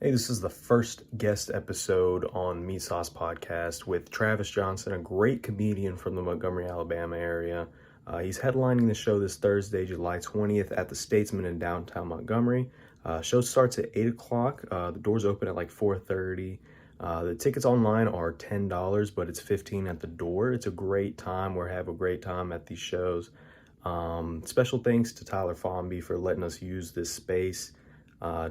Hey, this is the first guest episode on Meat Sauce Podcast with Travis Johnson, a great comedian from the Montgomery, Alabama area. He's headlining the show this Thursday, July 20th at the Statesman in downtown Montgomery. Show starts at 8 o'clock. The doors open at like 4:30. The tickets online are $10, but it's $15 at the door. It's a great time. We have a great time at these shows. Special thanks to Tyler Formby for letting us use this space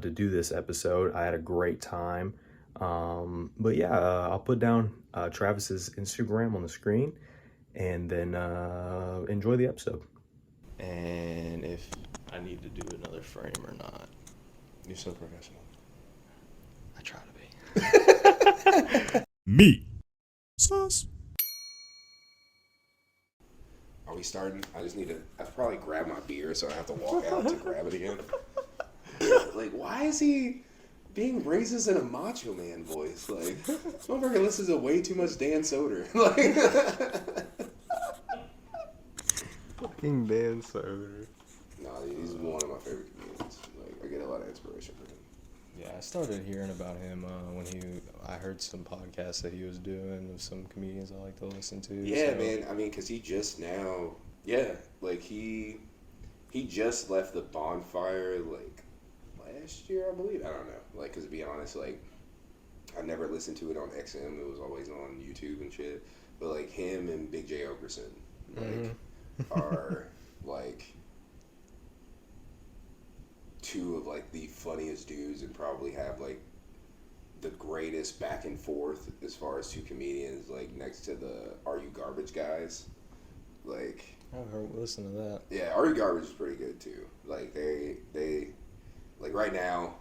to do this episode. I had a great time. But yeah, I'll put down Travis's Instagram on the screen and then enjoy the episode. And if I need to do another frame or not. You're so professional. I try to be. Meat Sauce. Are we starting? I should probably grab my beer so I have to walk out to grab it again. Like, why is he being racist in a Macho Man voice? Like, motherfucker listens to way too much Dan Soder. Like, Fucking Dan Soder. nah, he's one of my favorite comedians. Like, I get a lot of inspiration from him. Yeah, I started hearing about him when I heard some podcasts that he was doing with some comedians I like to listen to. Yeah, so. man. I mean, because he just now, like he just left the Bonfire like last year, I believe. I don't know. Like, because to be honest, like I never listened to it on XM. It was always on YouTube and shit. But like him and Big J Okerson, like, are like two of like the funniest dudes and probably have like the greatest back and forth as far as two comedians, like next to the Are You Garbage guys. Like, I've heard listen to that. yeah, Are You Garbage is pretty good too. Like they like right now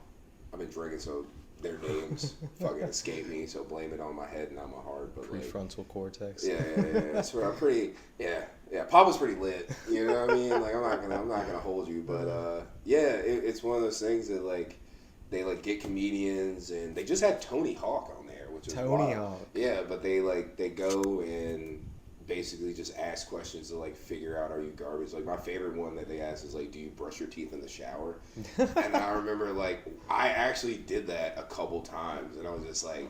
I've been drinking, so their names fucking escape me, so blame it on my head, not my heart. But Prefrontal cortex. yeah. That's where I'm pretty. Yeah. Papa's pretty lit. You know what I mean? Like, I'm not gonna hold you, but it's one of those things that like they like get comedians, and they just had Tony Hawk on there, which is Tony wild. Hawk. Yeah, but they go and basically just ask questions to like figure out, are you garbage? Like, my favorite one that they ask is like, do you brush your teeth in the shower? And I remember like I actually did that a couple times, and I was just like,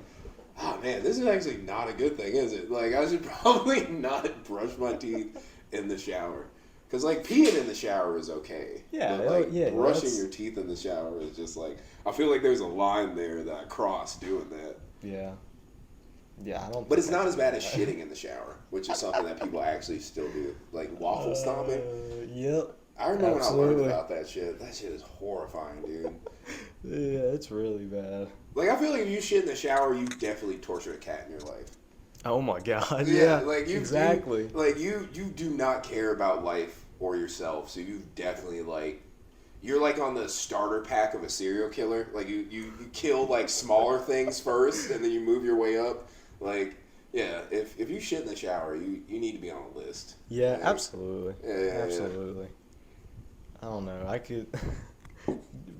oh man, this is actually not a good thing, is it? Like, I should probably not brush my teeth in the shower. Because like peeing in the shower is okay. Yeah, but like brushing your teeth in the shower is just like, I feel like there's a line there that I cross doing that. Yeah. Yeah, I don't. But it's not as bad as shitting in the shower, which is something that people actually still do. Like waffle stomping. Yep. I remember absolutely. when I learned about that shit. That shit is horrifying, dude. Yeah, it's really bad. Like, I feel like if you shit in the shower, you definitely tortured a cat in your life. Oh my god. Yeah, Yeah. like exactly. You do not care about life or yourself, so you definitely like. You're like on the starter pack of a serial killer. Like you kill like smaller things first, and then you move your way up. Like, yeah, if you shit in the shower, you need to be on a list. Yeah, like, absolutely. Yeah. Absolutely. I don't know. I could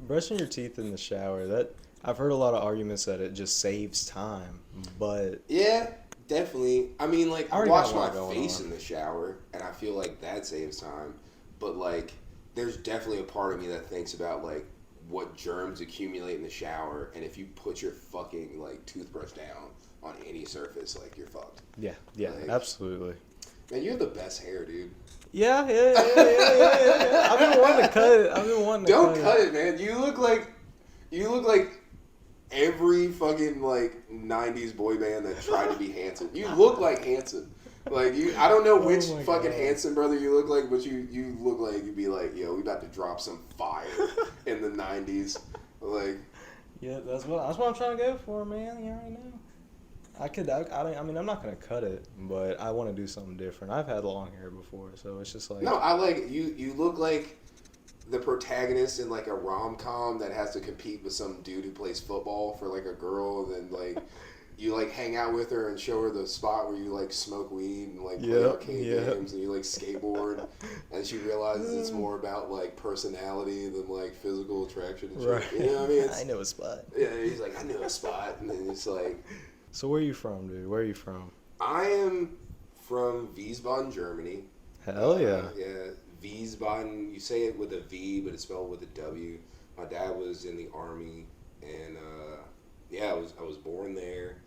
brushing your teeth in the shower. That I've heard a lot of arguments that it just saves time, but yeah, definitely. I mean, like, I I already wash got a my lot going face on. in the shower, and I feel like that saves time. But like, there's definitely a part of me that thinks about like what germs accumulate in the shower, and if you put your fucking like toothbrush down on any surface, like, you're fucked. yeah, like, absolutely. Man, you have the best hair, dude. Yeah. I've been wanting to cut it. Don't cut it, man. You look like every fucking like '90s boy band that tried to be Hanson. You look like Hanson. Like, I don't know which fucking God. Hanson brother you look like, but you look like you'd be like, yo, we about to drop some fire in the '90s. Like, yeah, that's what I'm trying to go for, man. You already know. I mean, I'm not gonna cut it, but I want to do something different. I've had long hair before, so it's just like. No, I like you. You look like the protagonist in like a rom-com that has to compete with some dude who plays football for like a girl, and then like you like hang out with her and show her the spot where you like smoke weed and like play arcade games and you like skateboard, and she realizes it's more about like personality than like physical attraction and shit. Right. You know what I mean? I know a spot. Yeah, he's like, I know a spot, and then it's like. So where are you from, dude? Where are you from? I am from Wiesbaden, Germany. Hell yeah. Yeah, Wiesbaden. You say it with a V, but it's spelled with a W. My dad was in the Army, and yeah, I was born there.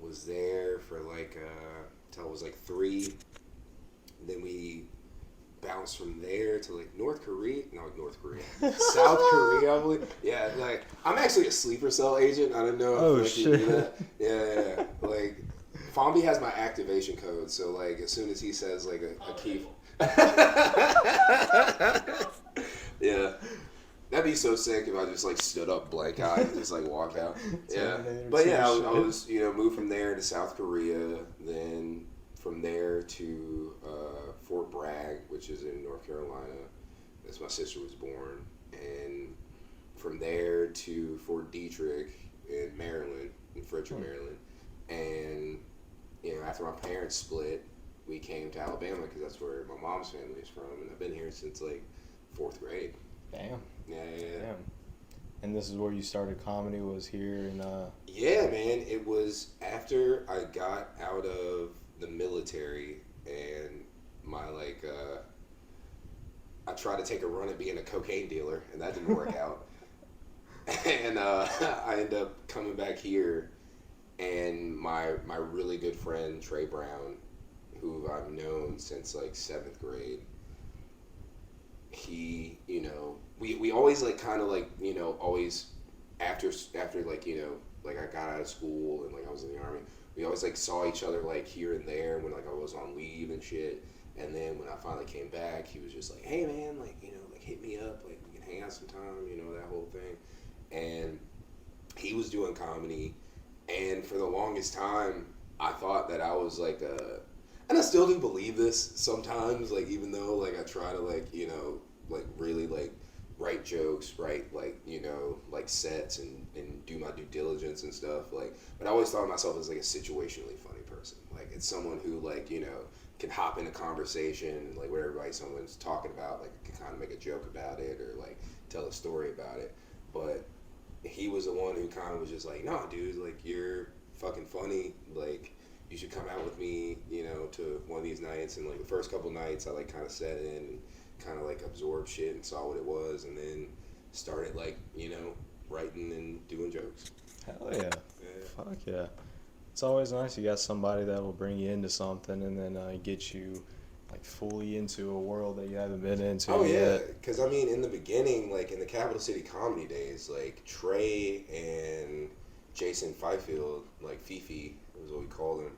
Was there for like till I was like 3. Then we bounced from there to like North Korea. No, North Korea, South Korea. I believe. Yeah, like I'm actually a sleeper cell agent. I don't know Oh, if like, you knew shit. that. Yeah. Like Fombi has my activation code, so like as soon as he says like a key. Yeah. That'd be so sick if I just like stood up blank eyed and just like walked out. Yeah. Terminator But 2 yeah, I shit. was, moved from there to South Korea, then from there to Fort Bragg, which is in North Carolina. That's my sister was born. And from there to Fort Detrick in Maryland, in Frederick, Maryland. And, after my parents split, we came to Alabama because that's where my mom's family is from. And I've been here since like 4th grade. Damn. Yeah, yeah, yeah. Damn. And this is where you started comedy, was here in Yeah, man. It was after I got out of the military and my I tried to take a run at being a cocaine dealer and that didn't work out. And I ended up coming back here, and my really good friend Trey Brown, who I've known since like 7th grade, he, we always like kind of like, always after like, like I got out of school and like I was in the army, we always like saw each other like here and there when like I was on leave and shit. And then when I finally came back, he was just like, hey man, like, like hit me up, like we can hang out sometime, that whole thing. And he was doing comedy, and for the longest time I thought that I was like and I still do believe this sometimes, like even though like I try to like, like really like write jokes, write like, like sets and do my due diligence and stuff, like, but I always thought of myself as like a situationally funny person. Like it's someone who like, can hop in a conversation and like whatever someone's talking about, like can kind of make a joke about it or like tell a story about it. But he was the one who kind of was just like, nah, dude, like you're fucking funny, like you should come out with me, to one of these nights. And like the first couple nights I like kind of sat in and kind of like absorbed shit and saw what it was, and then started like, writing and doing jokes. Hell yeah. Yeah. Fuck yeah. It's always nice. You got somebody that will bring you into something and then get you like fully into a world that you haven't been into Oh yeah, yet. because I mean, in the beginning, like in the Capital City comedy days, like Trey and Jason Fifield, like Fifi was what we called him.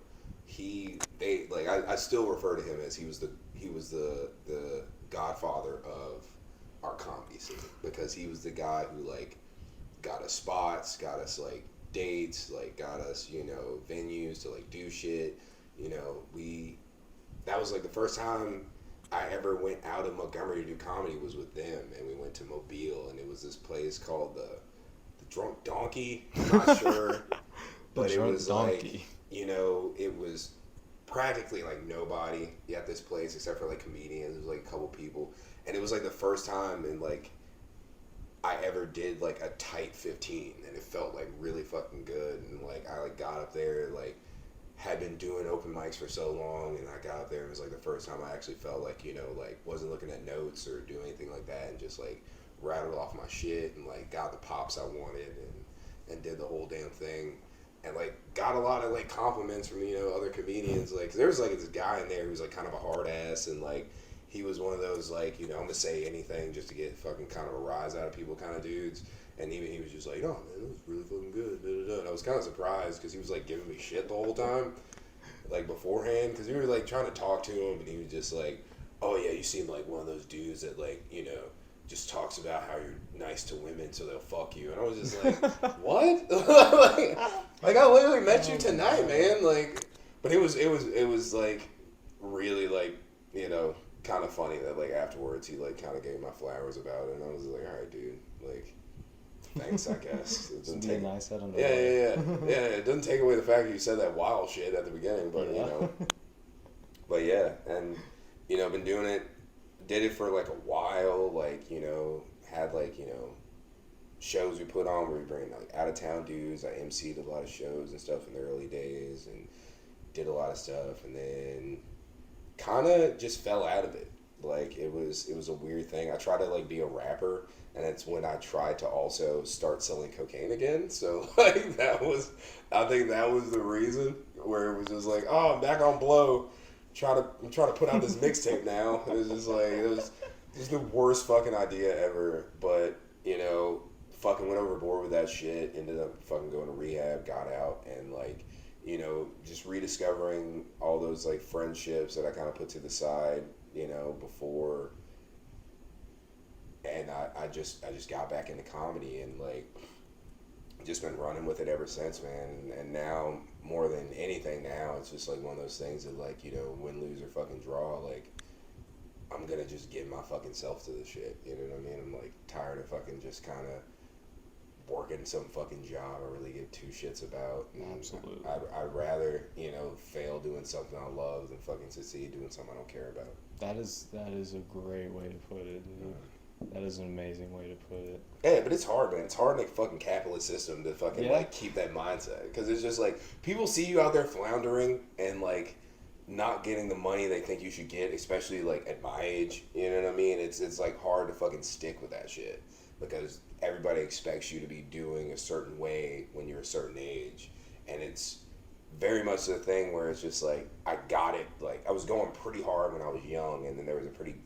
They like I still refer to him as he was the godfather of our comedy scene, because he was the guy who like got us spots, got us like dates, like got us venues to like do shit. We that was like the first time I ever went out of Montgomery to do comedy was with them, and we went to Mobile, and it was this place called the Drunk Donkey. I'm not sure, but it Drunk was donkey. like it was practically like nobody at this place except for like comedians. There was like a couple people, and it was like the first time in like I ever did like a tight 15, and it felt like really fucking good. And like I like got up there, like had been doing open mics for so long, and I got up there and it was like the first time I actually felt like like wasn't looking at notes or doing anything like that, and just like rattled off my shit and like got the pops I wanted, and did the whole damn thing. And like got a lot of like compliments from other comedians, like 'cause there was like this guy in there who was like kind of a hard ass, and like he was one of those like I'm gonna say anything just to get fucking kind of a rise out of people kind of dudes. And even he was just like, oh man, that was really fucking good, da, da, da. And I was kind of surprised because he was like giving me shit the whole time, like beforehand, because we were like trying to talk to him, and he was just like, oh yeah, you seem like one of those dudes that like just talks about how you're nice to women so they'll fuck you. And I was just like, what? like I literally met you tonight, man. Like, but it was like really like kind of funny that like afterwards he like kind of gave my flowers about it, and I was like, all right, dude, like thanks, I guess. It doesn't take Nice. I don't know. yeah. It doesn't take away the fact that you said that wild shit at the beginning, but but yeah, and been doing it. Did it for like a while, like had like shows we put on where we bring like out of town dudes. I emceed a lot of shows and stuff in the early days, and did a lot of stuff, and then kind of just fell out of it. Like it was a weird thing. I tried to like be a rapper, and it's when I tried to also start selling cocaine again. So like I think that was the reason where it was just like, oh, I'm back on blow. I'm trying to put out this mixtape now. It was just like it was just the worst fucking idea ever. But fucking went overboard with that shit. Ended up fucking going to rehab. Got out and like. Just rediscovering all those like friendships that I kind of put to the side, before, and I just got back into comedy and like just been running with it ever since, man. And now more than anything, now it's just like one of those things that like win, lose or fucking draw. Like I'm gonna just give my fucking self to this shit. You know what I mean? I'm like tired of fucking just kind of working some fucking job I really give two shits about. And Absolutely. I'd rather, fail doing something I love than fucking succeed doing something I don't care about. That is a great way to put it, dude. That is an amazing way to put it. Yeah, but it's hard, man. It's hard in a fucking capitalist system to fucking like keep that mindset, because it's just like people see you out there floundering and like not getting the money they think you should get, especially like at my age. You know what I mean? It's like hard to fucking stick with that shit because everybody expects you to be doing a certain way when you're a certain age, and it's very much the thing where it's just like I got it. Like I was going pretty hard when I was young, and then there was a pretty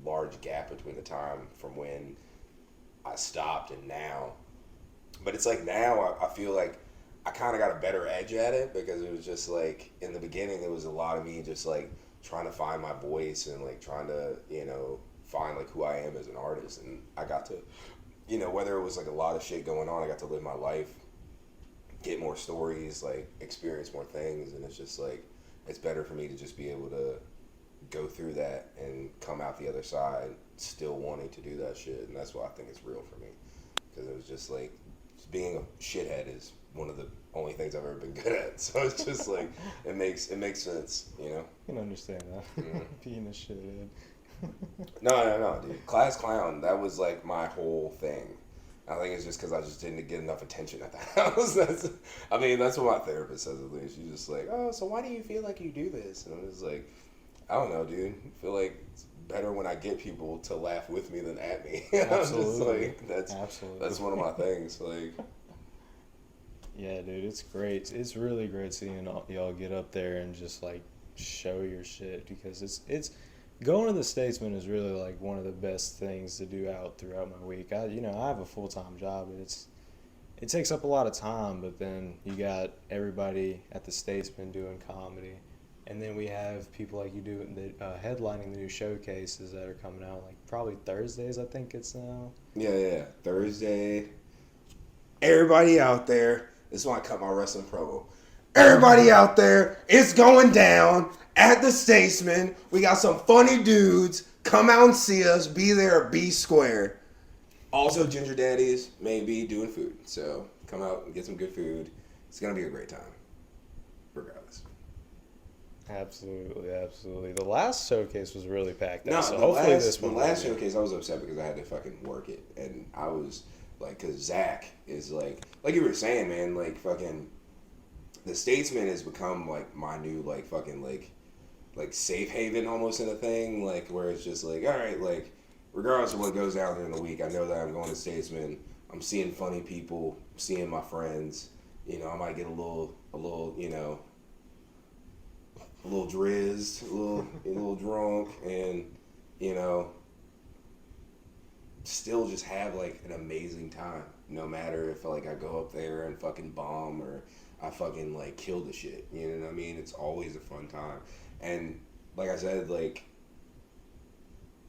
large gap between the time from when I stopped and now. But it's like now I feel like I kind of got a better edge at it, because it was just like in the beginning it was a lot of me just like trying to find my voice and like trying to find like who I am as an artist, and I got to whether it was like a lot of shit going on, I got to live my life, get more stories, like experience more things, and it's just like it's better for me to just be able to go through that and come out the other side still wanting to do that shit. And that's why I think it's real for me, because it was just like being a shithead is one of the only things I've ever been good at, so it's just like it makes sense. I can understand that. Mm-hmm. Being a shithead. No, dude. Class clown, that was like my whole thing. I think it's just because I just didn't get enough attention at the house. That's what my therapist says at least. She's just like, oh, so why do you feel like you do this? And I'm just like, I don't know, dude. I feel like it's better when I get people to laugh with me than at me. Absolutely. I'm just like, Absolutely. that's one of my things. Like, yeah, dude, it's great. It's really great seeing y'all get up there and just like show your shit, because it's going to the Statesman is really like one of the best things to do out throughout my week. I have a full-time job, and it takes up a lot of time, but then you got everybody at the Statesman doing comedy, and then we have people like you do headlining the new showcases that are coming out like probably Thursdays, I think it's now. Yeah, Thursday. Everybody out there, this is why I cut my wrestling promo. Everybody out there, it's going down at the Statesman. We got some funny dudes. Come out and see us. Be there or be square. Also, Ginger Daddies may be doing food. So come out and get some good food. It's going to be a great time. Regardless. Absolutely. The last showcase was really packed out. No, So the hopefully last, this one. the last showcase, I was upset because I had to fucking work it. And I was like, because Zach is like you were saying, man, like fucking. The Statesman has become like my new like fucking like safe haven almost in a thing, like where it's just like, all right, like regardless of what goes down during the week, I know that I'm going to Statesman. I'm seeing funny people, seeing my friends. I might get a little drizzed, a little drunk, and still just have like an amazing time. No matter if like I go up there and fucking bomb or I fucking like kill the shit. You know what I mean? It's always a fun time. And like I said, like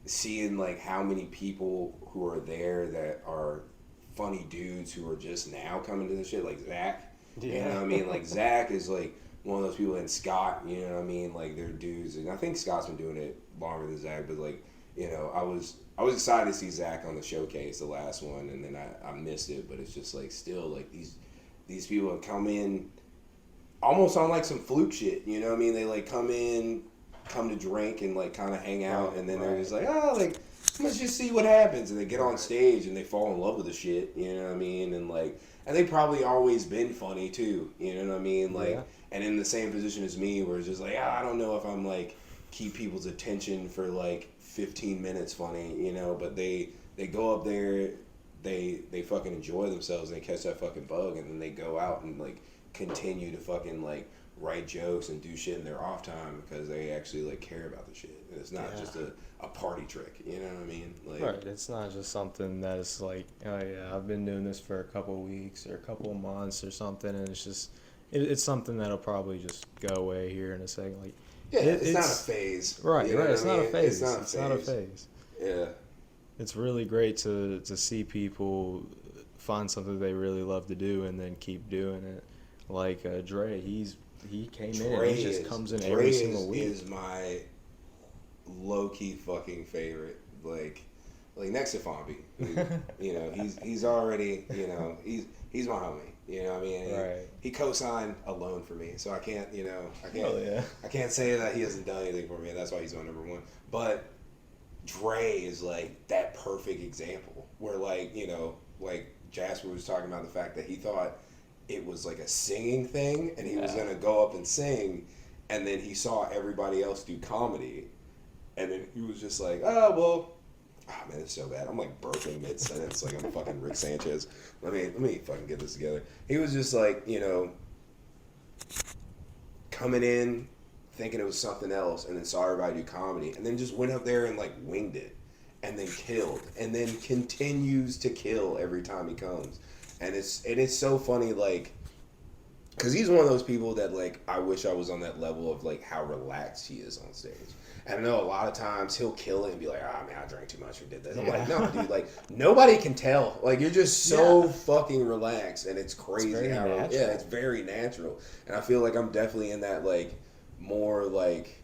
seeing like how many people who are there that are funny dudes who are just now coming to the shit, like Zach. Yeah. You know what I mean? Like Zach is like one of those people, and Scott, you know what I mean? Like they're dudes, and I think Scott's been doing it longer than Zach, but like, I was excited to see Zach on the showcase, the last one, and then I missed it, but it's just like still like these people have come in almost on like some fluke shit, you know what I mean? They like come to drink and like kind of hang out, and then they're just like, oh, like let's just see what happens, and they get on stage and they fall in love with the shit, you know what I mean? And like, and they probably always been funny too, you know what I mean? Like, and in the same position as me, where it's just like, I don't know if I'm like keep people's attention for like 15 minutes funny, you know, but they go up there, they fucking enjoy themselves and they catch that fucking bug, and then they go out and like continue to fucking like write jokes and do shit in their off time because they actually like care about the shit. And it's not just a party trick, you know what I mean? Like, Right, it's not just something that is like, oh yeah, I've been doing this for a couple of weeks or a couple of months or something, and it's just, it's something that'll probably just go away here in a second. Like, yeah, it's not a phase. Right, you know right. It's not a phase. It's not a phase. Yeah. It's really great to see people find something they really love to do and then keep doing it. Like Dre, he came in and he just comes in every single week. Is my low key fucking favorite. Like next to Fonby, you know, he's already, you know, he's my homie. You know what I mean? Right. He co-signed a loan for me, so I can't yeah. I can't say that he hasn't done anything for me, and that's why he's my number one. But Dre is like that perfect example where, like, you know, like Jasper was talking about the fact that he thought it was like a singing thing and he was gonna go up and sing, and then he saw everybody else do comedy, and then he was just like, oh man, it's so bad. I'm like burping mid sentence like I'm fucking Rick Sanchez. Let me fucking get this together. He was just like, you know, coming in thinking it was something else, and then saw everybody do comedy, and then just went up there and like winged it, and then killed, and then continues to kill every time he comes, and it's so funny, like, because he's one of those people that like I wish I was on that level of like how relaxed he is on stage. And I know a lot of times he'll kill it and be like, oh man, I drank too much or did this. I'm like, no, dude, like nobody can tell. Like you're just so fucking relaxed, and it's crazy it's very natural. And I feel like I'm definitely in that like more like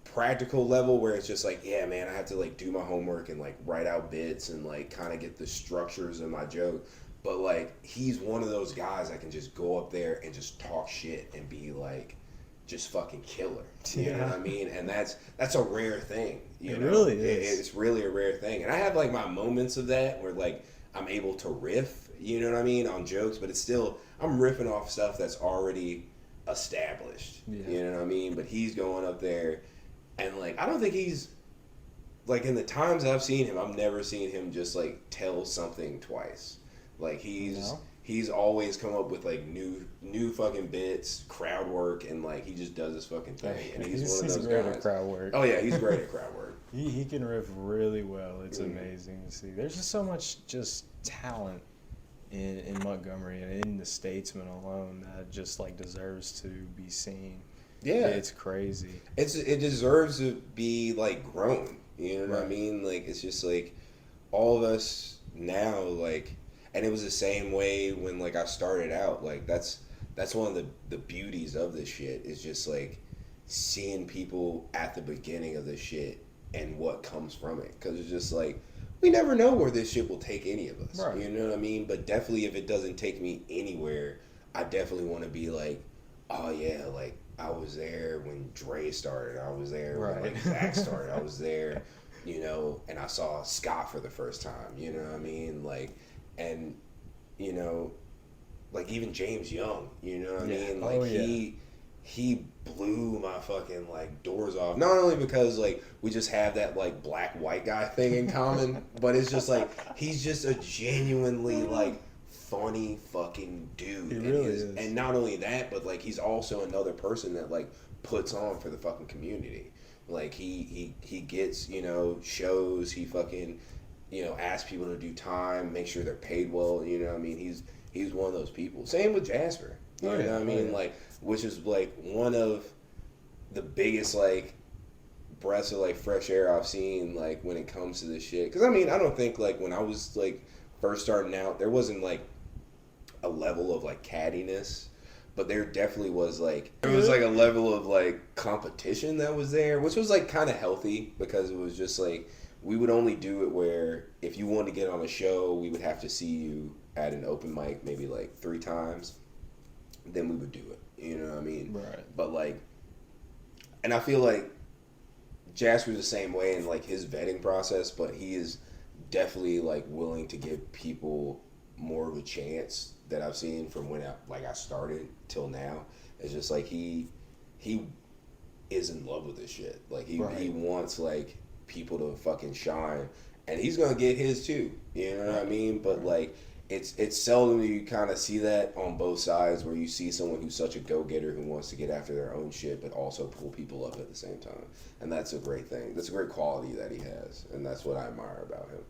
practical level where it's just like, yeah, man, I have to like do my homework and like write out bits and like kind of get the structures of my joke. But like he's one of those guys that can just go up there and just talk shit and be like just fucking killer. You know what I mean? And that's a rare thing. You know? Really is. It's really a rare thing. And I have like my moments of that where like I'm able to riff, you know what I mean, on jokes, but it's still I'm riffing off stuff that's already established. You know what I mean? But he's going up there and like I don't think he's like, in the times I've seen him, I've never seen him just like tell something twice. Like he's always come up with like new fucking bits, crowd work, and like he just does this fucking thing. And he's one of those great guys. At crowd work. Oh yeah, he's great at crowd work. He can riff really well. It's amazing to see. There's just so much just talent in Montgomery and in the Statesman alone that just like deserves to be seen. Yeah, it's crazy. It deserves to be like grown. You know what I mean? Like it's just like all of us now like. And it was the same way when like I started out. Like that's one of the beauties of this shit is just like seeing people at the beginning of this shit and what comes from it. Because it's just like we never know where this shit will take any of us. Right. You know what I mean? But definitely if it doesn't take me anywhere, I definitely want to be like, oh yeah, like I was there when Dre started. I was there when like Zach started. I was there, you know, and I saw Scott for the first time. You know what I mean? Like. And, you know, like even James Young, you know what I mean? Like he blew my fucking like doors off. Not only because like we just have that like black white guy thing in common, but it's just like he's just a genuinely like funny fucking dude. He really is. And not only that, but like he's also another person that like puts on for the fucking community. Like he gets, you know, shows, he fucking, you know, ask people to do time, make sure they're paid well. You know what I mean? He's one of those people. Same with Jasper. You know what I mean? Like, which is like one of the biggest like breaths of like fresh air I've seen like when it comes to this shit. Because I mean, I don't think like when I was like first starting out, there wasn't like a level of like cattiness, but there definitely was like there was like a level of like competition that was there, which was like kind of healthy because it was just like. We would only do it where if you wanted to get on a show, we would have to see you at an open mic maybe like 3 times. Then we would do it. You know what I mean? Right. But like, and I feel like Jasper's the same way in like his vetting process, but he is definitely like willing to give people more of a chance that I've seen from when I started till now. It's just like he is in love with this shit. Like he Right. wants like people to fucking shine, and he's gonna get his too. You know what I mean? But like it's seldom you kind of see that on both sides, where you see someone who's such a go getter who wants to get after their own shit, but also pull people up at the same time. And that's a great thing. That's a great quality that he has, and that's what I admire about him.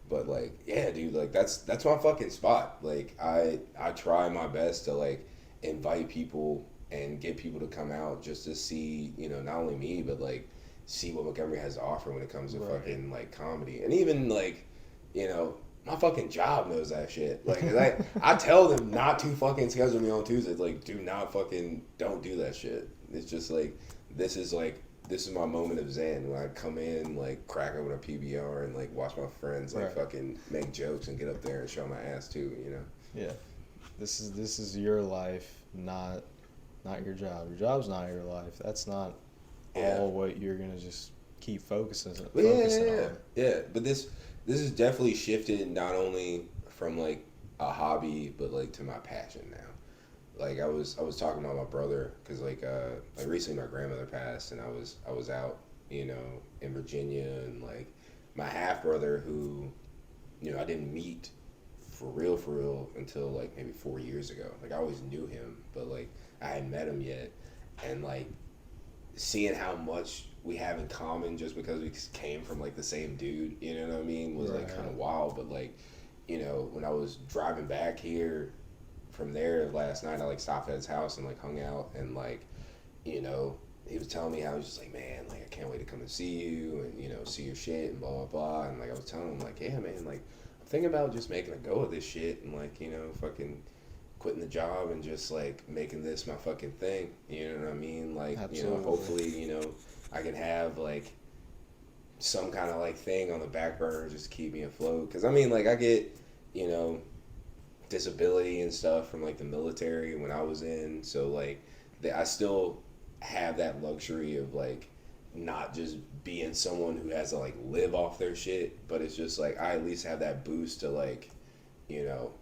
But like, yeah, dude, like that's my fucking spot. Like I try my best to like invite people and get people to come out just to see, you know, not only me, but like see what Montgomery has to offer when it comes to fucking like comedy. And even like, you know, my fucking job knows that shit. Like I tell them not to fucking schedule me on Tuesdays. Like, do not fucking, don't do that shit. It's just like this is my moment of zen when I come in, like crack open a PBR and like watch my friends like fucking make jokes and get up there and show my ass too, you know? Yeah. This is your life, not your job. Your job's not your life. That's not all what you're gonna just keep focusing on. Yeah. But this has definitely shifted, not only from like a hobby, but like to my passion now. Like I was talking about my brother, because like recently my grandmother passed, and I was out, you know, in Virginia, and like my half brother, who, you know, I didn't meet for real until like maybe 4 years ago. Like I always knew him, but like I hadn't met him yet, and like seeing how much we have in common just because we came from like the same dude, you know what I mean, was like kind of wild. But like, you know, when I was driving back here from there last night, I like stopped at his house and like hung out, and like, you know, he was telling me how he was just like, man, like I can't wait to come and see you and, you know, see your shit and blah blah blah. And like I was telling him like, yeah man, like I'm thinking about just making a go of this shit and like, you know, fucking quitting the job and just like making this my fucking thing, you know what I mean? Like, you know, hopefully, you know, I can have like some kind of like thing on the back burner just to keep me afloat. Because I mean, like I get, you know, disability and stuff from like the military when I was in, so like I still have that luxury of like not just being someone who has to like live off their shit, but it's just like I at least have that boost to like, you know,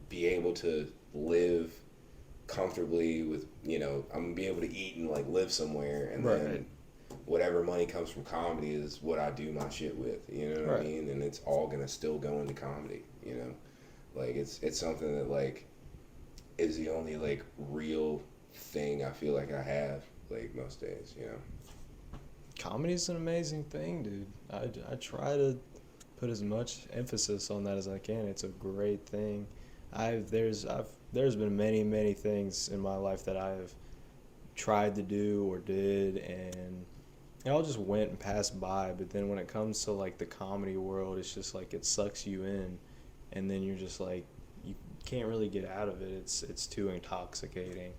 be able to live comfortably with, you know, I'm gonna be able to eat and like live somewhere, and then whatever money comes from comedy is what I do my shit with, you know what I mean? And it's all gonna still go into comedy, you know? Like it's something that like is the only like real thing I feel like I have like most days, you know. Comedy's an amazing thing, dude. I try to put as much emphasis on that as I can. It's a great thing. There's been many things in my life that I've tried to do or did, and it all just went and passed by. But then when it comes to like the comedy world, it's just like it sucks you in, and then you're just like you can't really get out of it. It's too intoxicating.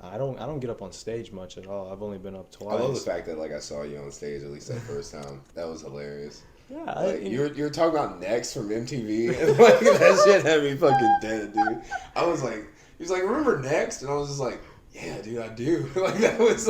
I don't get up on stage much at all. I've only been up twice. I love the fact that like I saw you on stage at least that first time. That was hilarious. Yeah, like, you were talking about Next from MTV, and like that shit had me fucking dead, dude. I was like, he was like, remember Next? And I was just like, yeah, dude, I do. Like that was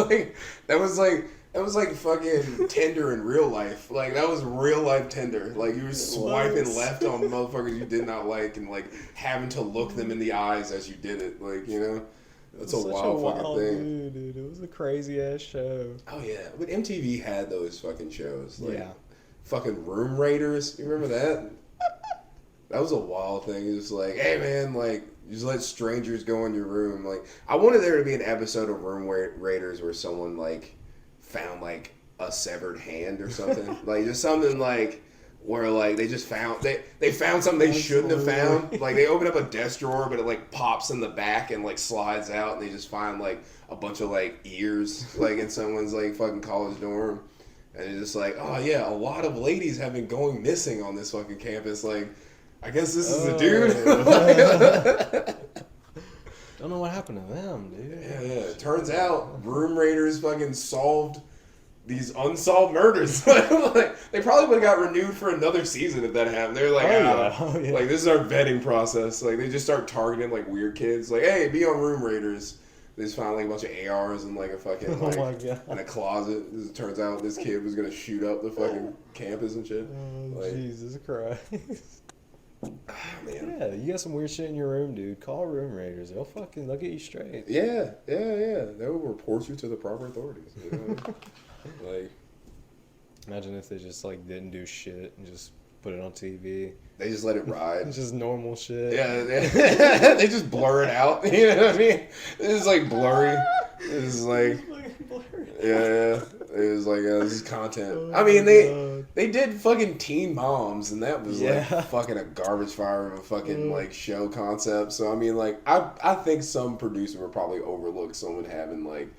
like fucking Tinder in real life. Like that was real life Tinder. Like you were swiping left on motherfuckers you did not like, and like having to look them in the eyes as you did it. Like, you know, that's a wild fucking thing. Dude, it was a crazy ass show. Oh yeah, but MTV had those fucking shows. Like, yeah. Fucking Room Raiders. You remember that? That was a wild thing. It was like, hey man, like just let strangers go in your room. Like I wanted there to be an episode of Room Raiders where someone like found like a severed hand or something. Like just something like where like they just found they found something they shouldn't have found. Like they open up a desk drawer, but it like pops in the back and like slides out, and they just find like a bunch of like ears like in someone's like fucking college dorm. And it's just like, oh yeah, a lot of ladies have been going missing on this fucking campus. Like, I guess this is the dude. Don't know what happened to them, dude. Yeah. Turns out Room Raiders fucking solved these unsolved murders. Like, they probably would have got renewed for another season if that happened. They're like, like this is our vetting process. Like they just start targeting like weird kids. Like, hey, be on Room Raiders. They just found like a bunch of ARs in like a fucking like in a closet. It turns out this kid was gonna shoot up the fucking campus and shit. Oh, like, Jesus Christ. Man. Yeah, you got some weird shit in your room, dude. Call room raiders. They'll get you straight. Yeah. They will report you to the proper authorities. You know what I mean? Like, Imagine if they just like didn't do shit and just put it on TV. they just let it ride. It's just normal shit. Yeah, they just blur it out. You know what I mean? It's like blurry. It's like, yeah. It was like, this is content. Oh I mean, my God. they did fucking Teen Moms, and that was Yeah. like fucking a garbage fire of a fucking like show concept. So I mean, like, I think some producer would probably overlook someone having like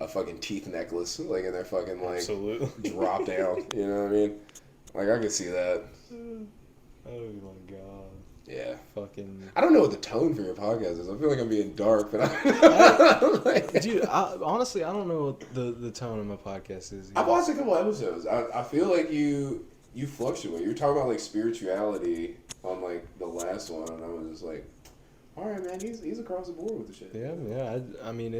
a fucking teeth necklace like in their fucking like Absolutely. drop down. You know what I mean? Like, I could see that. Oh my God. Yeah. Fucking. I don't know what the tone for your podcast is. I feel like I'm being dark, but I Dude, honestly, I don't know what the tone of my podcast is. I've watched a couple episodes. I feel like you fluctuate. You were talking about like spirituality on like the last one, and I was just like, all right, man, he's across the board with the shit. Yeah. I mean,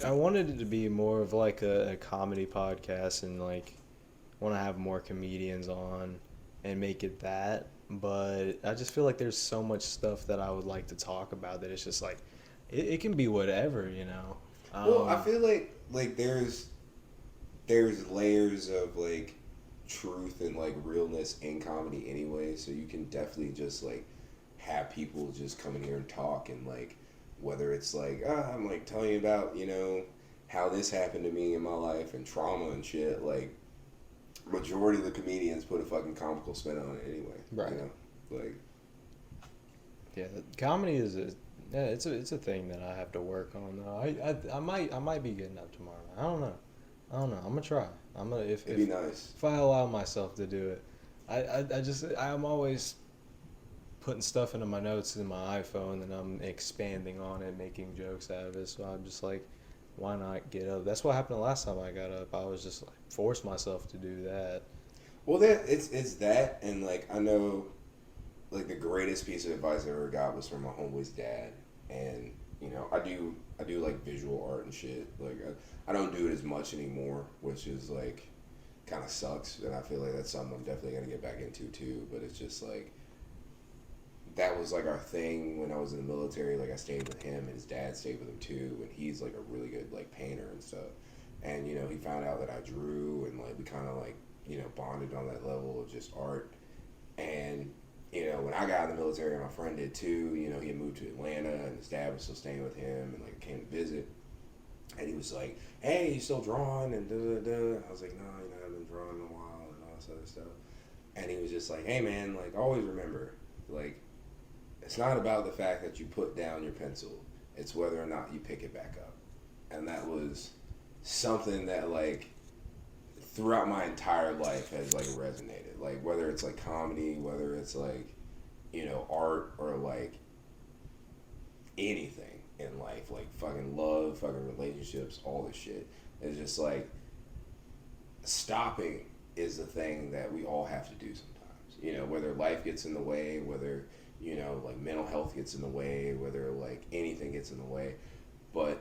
I wanted it to be more of like a comedy podcast, and like want to have more comedians on and make it that. But I just feel like there's so much stuff that I would like to talk about that it's just like it can be whatever, you know. Well, I feel like there's layers of like truth and like realness in comedy anyway, so you can definitely just like have people just come in here and talk, and like whether it's like I'm like telling you about, you know, how this happened to me in my life and trauma and shit, like majority of the comedians put a fucking comical spin on it anyway. Right. You know? Like, yeah, comedy is it's a thing that I have to work on though. I might be getting up tomorrow. I don't know. I'm gonna try. it'd be nice. If I allow myself to do it. I'm always putting stuff into my notes in my iPhone, and I'm expanding on it, making jokes out of it. So I'm just like, why not get up? That's what happened the last time I got up. I was just like, forced myself to do that. Well, it's that, and like I know, like the greatest piece of advice I ever got was from my homeboy's dad, and you know I do like visual art and shit. Like I don't do it as much anymore, which is like kind of sucks, and I feel like that's something I'm definitely gonna get back into too. But it's just like that was like our thing when I was in the military. Like I stayed with him, and his dad stayed with him too, and he's like a really good like painter and stuff. And you know he found out that I drew, and like we kind of like, you know, bonded on that level of just art. And you know, when I got out of the military, my friend did too. You know, he had moved to Atlanta, and his dad was still staying with him, and like came to visit. And he was like, "Hey, you still drawing?" And da da da. I was like, "No, you know, I've been drawing a while and all this other stuff." And he was just like, "Hey, man, like always remember, like it's not about the fact that you put down your pencil; it's whether or not you pick it back up." And that was something that like throughout my entire life has like resonated. Like whether it's like comedy, whether it's like, you know, art, or like anything in life, like fucking love, fucking relationships, all this shit. It's just like stopping is the thing that we all have to do sometimes. You know, whether life gets in the way, whether, you know, like mental health gets in the way, whether like anything gets in the way. But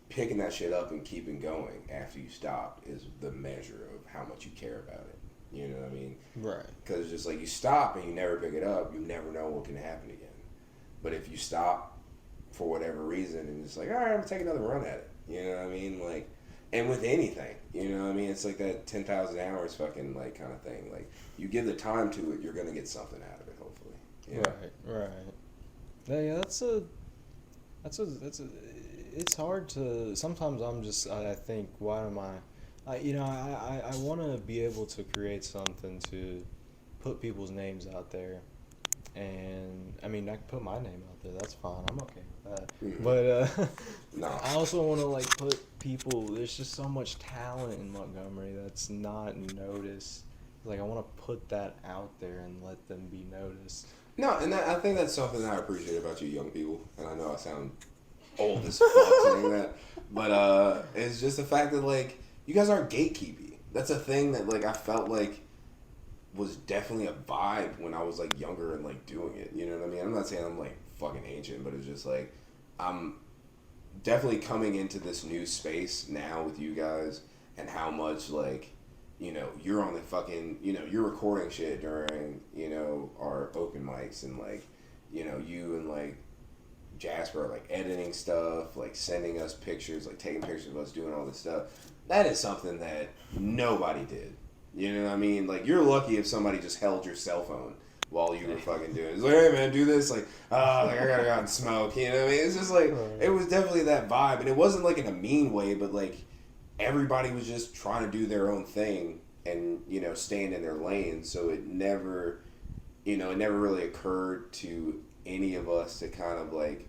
picking that shit up and keeping going after you stop is the measure of how much you care about it. You know what I mean? Right. Because just like you stop and you never pick it up, you never know what can happen again. But if you stop for whatever reason and it's like, all right, I'm gonna take another run at it. You know what I mean? Like, and with anything, you know what I mean? It's like that 10,000 hours fucking like kind of thing. Like you give the time to it, you're gonna get something out of it, hopefully. You know? Right. Yeah, it's hard to, sometimes I think, why am I want to be able to create something to put people's names out there. And I mean, I can put my name out there. That's fine. I'm okay with that. Mhm. But Nah. I also want to like put people. There's just so much talent in Montgomery that's not noticed. Like I want to put that out there and let them be noticed. No, and I think that's something that I appreciate about you young people. And I know I sound old as fuck saying that, but it's just the fact that like you guys aren't gatekeepy. That's a thing that like I felt like was definitely a vibe when I was like younger and like doing it. You know what I mean? I'm not saying I'm like fucking ancient, but it's just like I'm definitely coming into this new space now with you guys, and how much like, you know, you're on the fucking, you know, you're recording shit during, you know, our open mics, and like, you know, you and like Jasper are like editing stuff, like sending us pictures, like taking pictures of us doing all this stuff. That is something that nobody did. You know what I mean? Like, you're lucky if somebody just held your cell phone while you were fucking doing it. It's like, hey man, do this. Like, like I gotta go out and smoke. You know what I mean? It's just like, it was definitely that vibe. And it wasn't like in a mean way, but like, everybody was just trying to do their own thing and, you know, staying in their lane. So it never, you know, it never really occurred to any of us to kind of like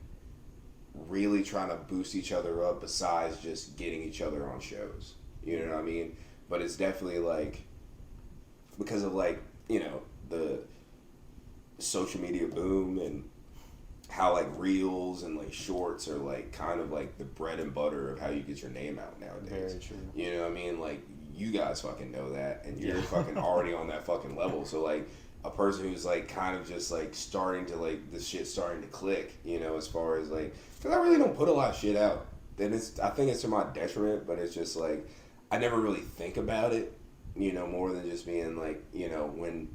really trying to boost each other up besides just getting each other on shows. You know what I mean? But it's definitely like, because of like, you know, the social media boom and how like reels and like shorts are like kind of like the bread and butter of how you get your name out nowadays. Very true. You know what I mean? Like, you guys fucking know that, and you're fucking already on that fucking level. So like, a person who's like kind of just like starting to like, the shit starting to click, you know, as far as like, because I really don't put a lot of shit out. Then I think it's to my detriment, but it's just like, I never really think about it, you know, more than just being like, you know, when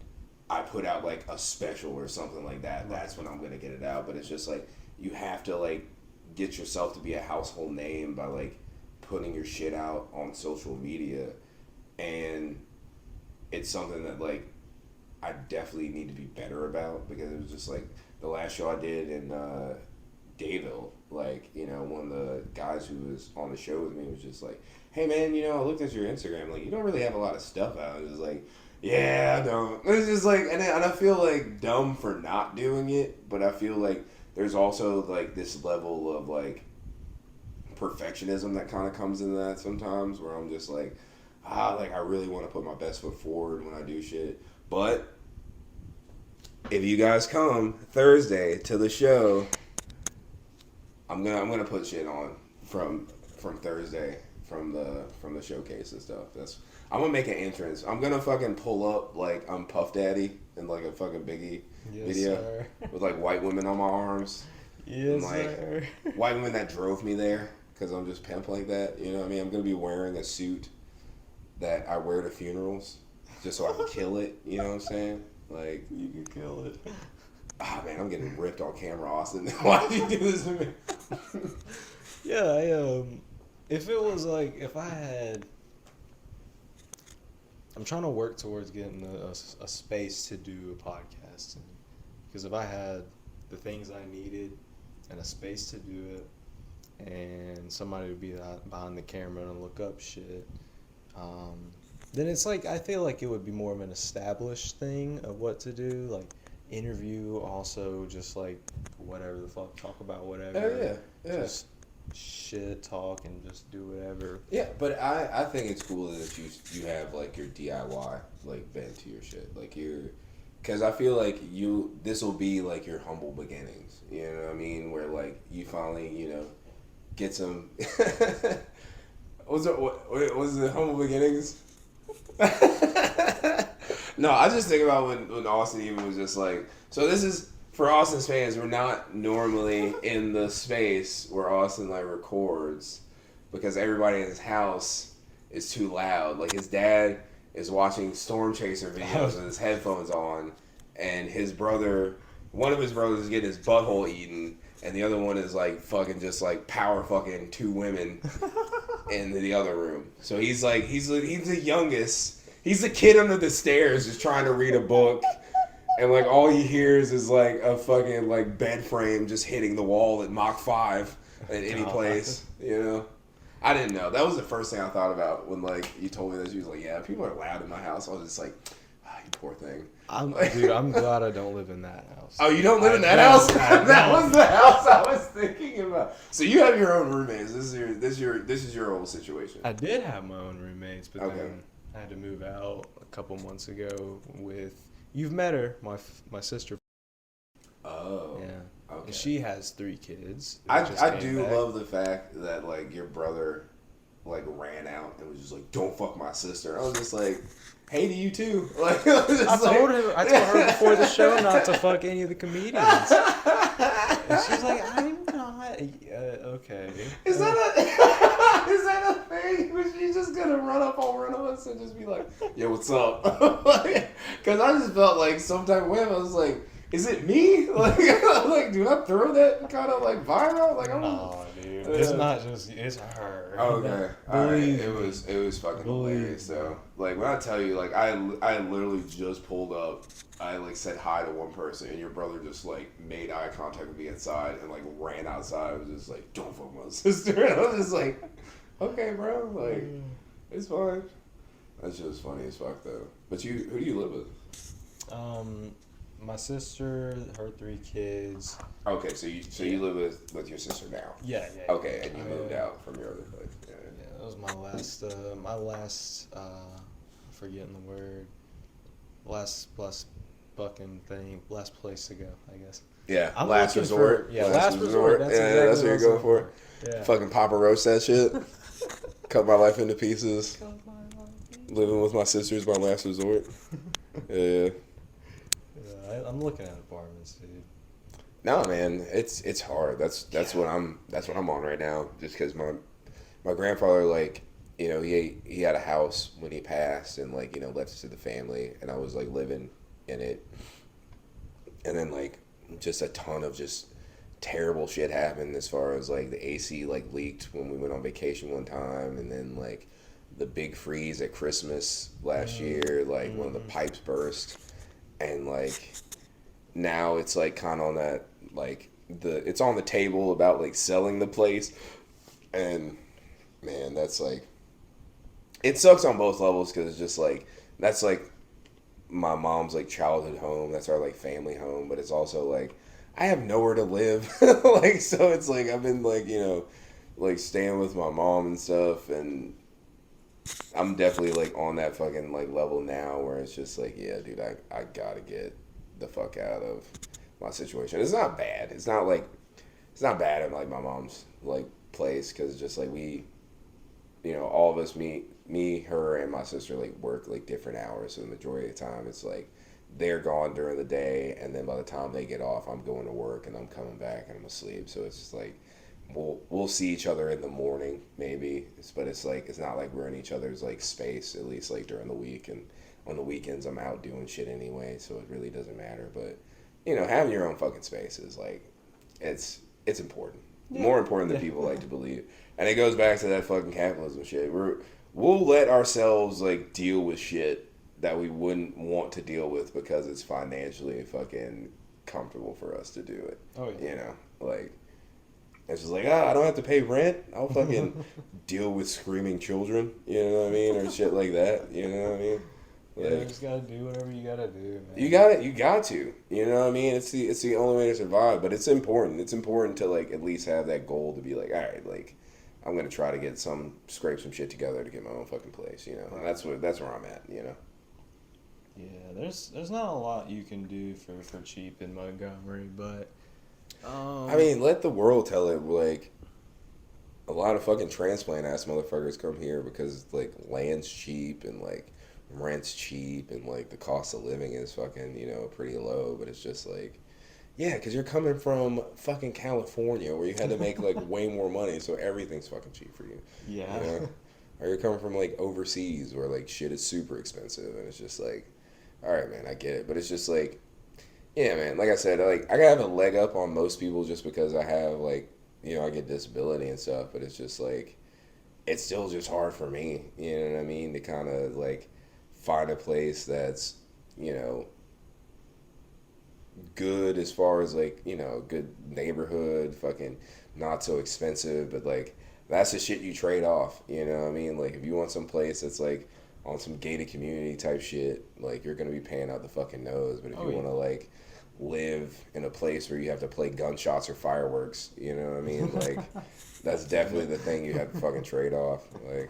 I put out like a special or something like that, that's when I'm gonna get it out. But it's just like, you have to like get yourself to be a household name by like putting your shit out on social media, and it's something that like I definitely need to be better about, because it was just like the last show I did in Dayville, like, you know, one of the guys who was on the show with me was just like, hey man, you know, I looked at your Instagram, like, you don't really have a lot of stuff out. It was like, yeah, I don't. It's just like, and I feel like dumb for not doing it, but I feel like there's also like this level of like perfectionism that kind of comes into that sometimes, where I'm just like, like I really want to put my best foot forward when I do shit. But if you guys come Thursday to the show, I'm gonna put shit on from Thursday from the showcase and stuff. I'm gonna make an entrance. I'm gonna fucking pull up like I'm Puff Daddy in like a fucking Biggie video, sir. with like white women on my arms. Yes, and, like, sir. white women that drove me there, because I'm just pimp like that. You know what I mean? I'm gonna be wearing a suit that I wear to funerals just so I can kill it. You know what I'm saying? Like, You can kill it. man, I'm getting ripped on camera, Austin. Why did you do this to me? Yeah, if it was like, I'm trying to work towards getting a space to do a podcast, because if I had the things I needed and a space to do it, and somebody would be behind the camera and look up shit, then it's like, I feel like it would be more of an established thing of what to do, like interview, also just like whatever the fuck, talk about whatever. Oh yeah. Just shit talk and just do whatever. Yeah, but I think it's cool that you have like your DIY like bent to your shit, like because I feel like this will be like your humble beginnings. You know what I mean? Where like you finally, you know, get some. What was it humble beginnings? No, I just think about when Austin even was just like, so this is, for Austin's fans, we're not normally in the space where Austin like records, because everybody in his house is too loud. Like, his dad is watching Storm Chaser videos with his headphones on, and one of his brothers is getting his butthole eaten, and the other one is like fucking just like power fucking two women in the other room. So he's the youngest. He's the kid under the stairs just trying to read a book, and like all he hears is like a fucking like bed frame just hitting the wall at Mach 5 at any place, you know? I didn't know. That was the first thing I thought about when like you told me this. You was like, yeah, people are loud in my house. I was just like, you poor thing. Dude, I'm glad I don't live in that house. Oh, you don't live in that house? That was the house I was thinking about. So you have your own roommates. This is your old situation. I did have my own roommates, but Okay. then I had to move out a couple months ago with, you've met her, my sister. Oh. Yeah. Okay. And she has 3 kids. I do love the fact that like your brother like ran out and was just like, don't fuck my sister. I was just like, hey to you too. Like, I told her before the show not to fuck any of the comedians. And she's like, I'm not. Okay. Is that a thing? Was she just gonna run up on one of us and just be like, yo, what's up? Because I just felt like some type of way. I was like, is it me? Like, do I throw that kind of like vibe out? Like, I'm. No, dude. It's not just. It's her. Okay. All right. Believe It was fucking hilarious though. Like when I tell you, like I literally just pulled up. I like said hi to one person, and your brother just like made eye contact with me inside and like ran outside. I was just like, "Don't fuck my sister." And I was just like, "Okay, bro. Like, it's fine." That's just funny as fuck though. But who do you live with? My sister, her 3 kids. Okay, so you live with your sister now. Yeah. Okay, and you moved out from your other place. Yeah. Yeah, that was my last. I'm forgetting the word. Last fucking thing. Last place to go, I guess. Yeah, I'm last looking resort. for- last resort. That's exactly that's what you're going for. Yeah. Fucking Papa roast that shit. Cut my life into pieces. Living with my sister is my last resort. Yeah. I'm looking at apartments, dude. No, man, it's hard. That's what I'm on right now. Just because my grandfather, like, you know, he had a house when he passed, and like, you know, left it to the family, and I was like living in it, and then like just a ton of just terrible shit happened as far as like the AC like leaked when we went on vacation one time, and then like the big freeze at Christmas last year, like one of the pipes burst, and like now it's like kind of on that like it's on the table about like selling the place, and man, that's like it sucks on both levels because it's just like that's like my mom's like childhood home, that's our like family home, but it's also like I have nowhere to live. Like, so it's like I've been like, you know, like staying with my mom and stuff, and I'm definitely like on that fucking like level now where it's just like, yeah, dude, I gotta get the fuck out of my situation. It's not bad. It's not bad at like my mom's like place, because just like we, you know, all of us, me, her, and my sister like work like different hours. So the majority of the time it's like they're gone during the day, and then by the time they get off, I'm going to work and I'm coming back and I'm asleep. So it's just like we'll see each other in the morning maybe, but it's like it's not like we're in each other's like space, at least like during the week. And on the weekends I'm out doing shit anyway, so it really doesn't matter. But you know, having your own fucking space is like it's important. Yeah. More important than people like to believe. And it goes back to that fucking capitalism shit. We'll let ourselves like deal with shit that we wouldn't want to deal with because it's financially fucking comfortable for us to do it. Oh yeah. You know, like it's just like, I don't have to pay rent. I'll fucking deal with screaming children. You know what I mean, or shit like that. You know what I mean? Like, yeah, you just gotta do whatever you gotta do, man. You got to. You know what I mean? It's the only way to survive. But it's important. It's important to like at least have that goal to be like, all right, like I'm gonna try to scrape some shit together to get my own fucking place. You know, and that's where I'm at. You know. Yeah, there's not a lot you can do for cheap in Montgomery, but I mean, let the world tell it. Like, a lot of fucking transplant ass motherfuckers come here because like land's cheap and like rent's cheap and like the cost of living is fucking, you know, pretty low. But it's just like, yeah, because you're coming from fucking California where you had to make like way more money, so everything's fucking cheap for you. yeah. You know? Or you're coming from like overseas where like shit is super expensive, and it's just like, all right, man, I get it. But it's just like, yeah, man, like I said, like I have a leg up on most people just because I have like, you know, I get disability and stuff, but it's just like, it's still just hard for me, you know what I mean, to kind of like find a place that's, you know, good as far as like, you know, good neighborhood, fucking not so expensive, but like that's the shit you trade off, you know what I mean? Like if you want some place that's like on some gated community type shit, like you're gonna be paying out the fucking nose. But if you want to like live in a place where you have to play gunshots or fireworks, you know what I mean? Like that's definitely the thing you have to fucking trade off. Like,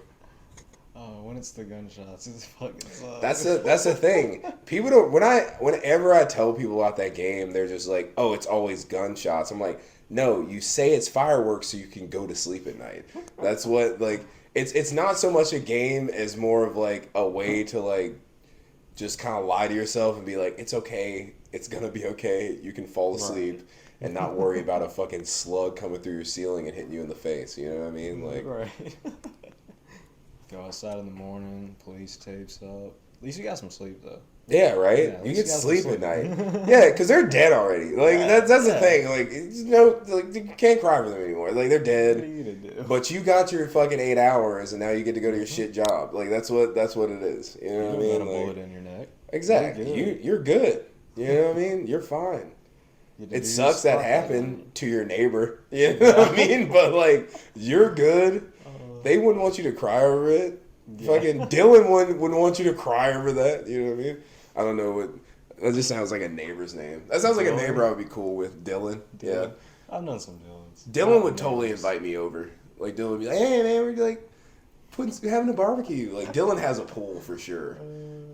oh, when it's the gunshots, it's fucking sucks. That's the thing. People don't. Whenever I tell people about that game, they're just like, "Oh, it's always gunshots." I'm like, "No, you say it's fireworks so you can go to sleep at night." That's what like. It's not so much a game as more of like a way to like just kind of lie to yourself and be like, it's okay, it's gonna be okay. You can fall asleep and not worry about a fucking slug coming through your ceiling and hitting you in the face. You know what I mean? Like, right. Go outside in the morning, police tapes up. At least you got some sleep, though. Yeah, right. Yeah, at you least get you got some sleep at sleep. night. Yeah, because they're dead already. Like Yeah, that's the yeah. thing. Like like you can't cry for them anymore. Like they're What are dead. you gonna do? But you got your fucking 8 hours, and now you get to go to your shit job. Like that's what it is. You know You what I don't mean? got a Like, bullet in your neck. exactly. You're You're good. You know what I mean? You're fine. You had to It do sucks your that spot happened night. to your neighbor. You know what I mean? But like, you're good. Uh, They wouldn't want you to cry over it. Yeah. Fucking Dylan wouldn't want you to cry over that. You know what I mean? I don't know what. That just sounds like a neighbor's name. That sounds like a Dylan? neighbor I would be cool with. Dylan. Dylan. I've known some Dylans. Yeah. Dylan Not would totally neighbors. invite me over. Like Dylan would be like, "Hey man, we're like having a barbecue." Like Dylan has a pool for sure.